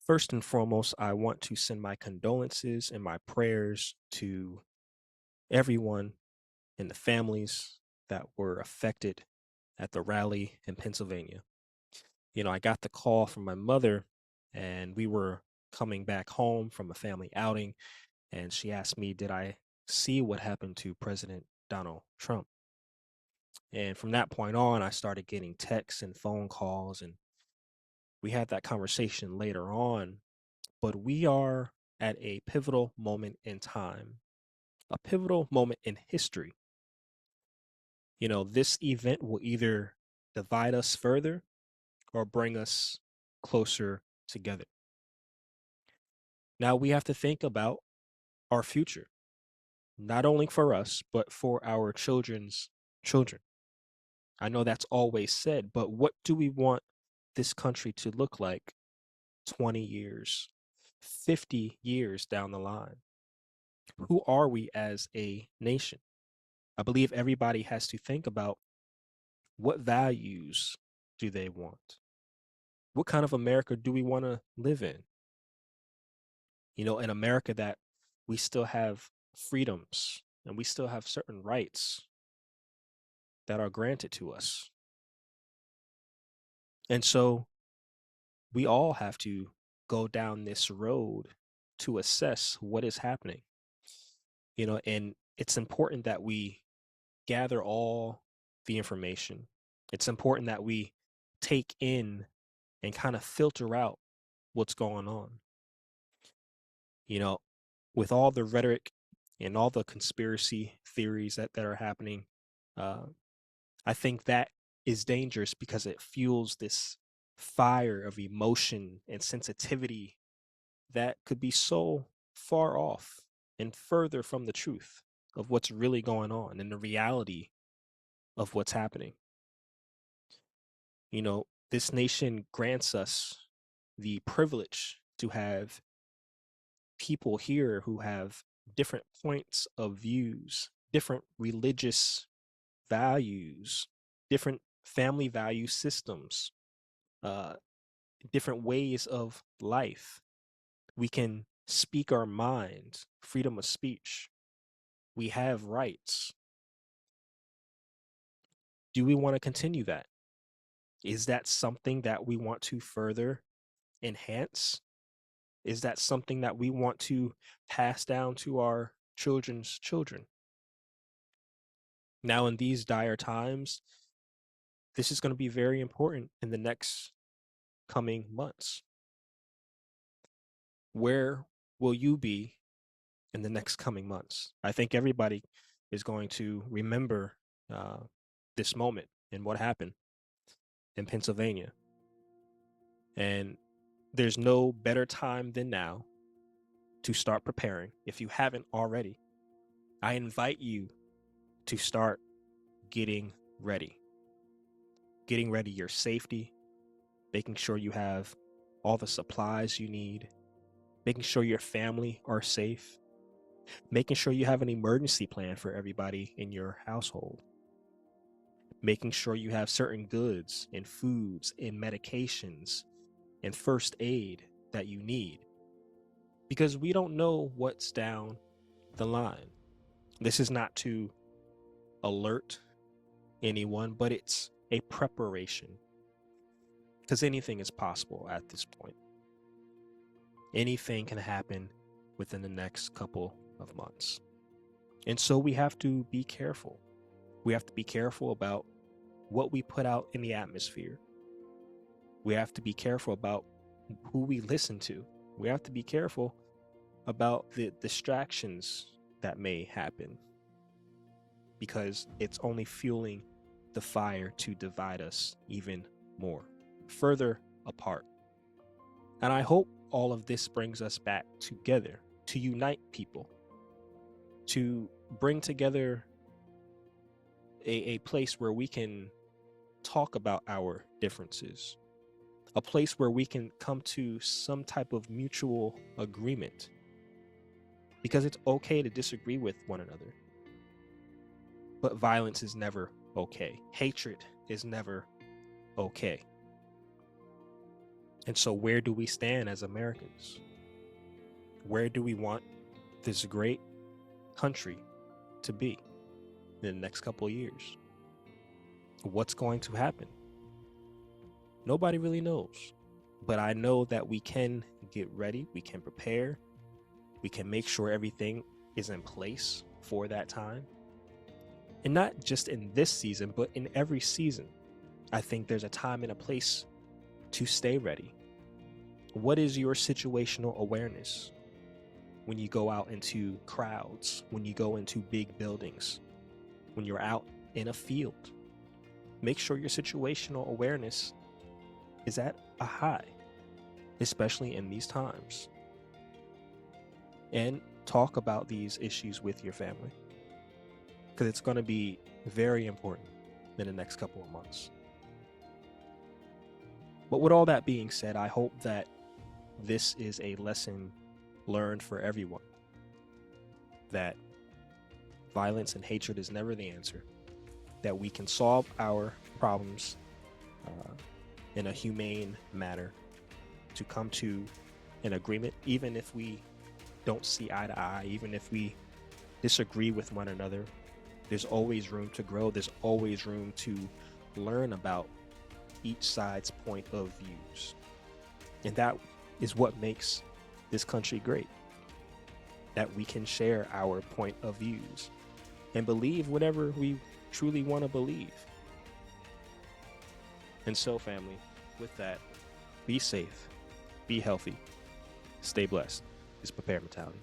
First and foremost, I want to send my condolences and my prayers to everyone and the families that were affected at the rally in Pennsylvania. I got the call from my mother, and we were coming back home from a family outing, and she asked me, did I see what happened to President Donald Trump? And from that point on, I started getting texts and phone calls, and we had that conversation later on. But we are at a pivotal moment in time, a pivotal moment in history. This event will either divide us further or bring us closer together. Now we have to think about our future, not only for us, but for our children's children. I know that's always said, but what do we want this country to look like 20 years, 50 years down the line? Who are we as a nation? I believe everybody has to think about what values do they want? What kind of America do we want to live in? In America that we still have freedoms and we still have certain rights that are granted to us. And so we all have to go down this road to assess what is happening. And it's important that we gather all the information. It's important that we take in and kind of filter out what's going on. You know, with all the rhetoric and all the conspiracy theories that are happening, uh, I think that is dangerous because it fuels this fire of emotion and sensitivity that could be so far off and further from the truth of what's really going on and the reality of what's happening. This nation grants us the privilege to have people here who have different points of views, different religious values, different family value systems, uh, different ways of life. We can speak our minds, freedom of speech. We have rights. Do we want to continue that? Is that something that we want to further enhance? Is that something that we want to pass down to our children's children? Now, in these dire times, this is going to be very important in the next coming months. Where will you be in the next coming months? I think everybody is going to remember uh, this moment and what happened in Pennsylvania. And there's no better time than now to start preparing. If you haven't already, I invite you to start getting ready. Getting ready your safety, making sure you have all the supplies you need, making sure your family are safe, making sure you have an emergency plan for everybody in your household, making sure you have certain goods and foods and medications and first aid that you need. Because we don't know what's down the line. This is not to alert anyone, but it's a preparation. Because anything is possible at this point. Anything can happen within the next couple of months. And so we have to be careful. We have to be careful about what we put out in the atmosphere. We have to be careful about who we listen to. We have to be careful about the distractions that may happen, because it's only fueling the fire to divide us even more, further apart. And I hope all of this brings us back together, to unite people, to bring together a place where we can talk about our differences, a place where we can come to some type of mutual agreement, because it's okay to disagree with one another. But violence is never okay. Hatred is never okay. And so, where do we stand as Americans? Where do we want this great country to be in the next couple of years? What's going to happen? Nobody really knows. But I know that we can get ready, we can prepare, we can make sure everything is in place for that time. And not just in this season, but in every season. I think there's a time and a place to stay ready. What is your situational awareness when you go out into crowds, when you go into big buildings, when you're out in a field? Make sure your situational awareness is at a high, especially in these times. And talk about these issues with your family, because it's going to be very important in the next couple of months. But with all that being said, I hope that this is a lesson learned for everyone, that violence and hatred is never the answer, that we can solve our problems in a humane manner, to come to an agreement, even if we don't see eye to eye, even if we disagree with one another. There's always room to grow. There's always room to learn about each side's point of views. And that is what makes this country great, that we can share our point of views and believe whatever we truly want to believe. And so, family, with that, be safe, be healthy, stay blessed. It's Prepare Mentality.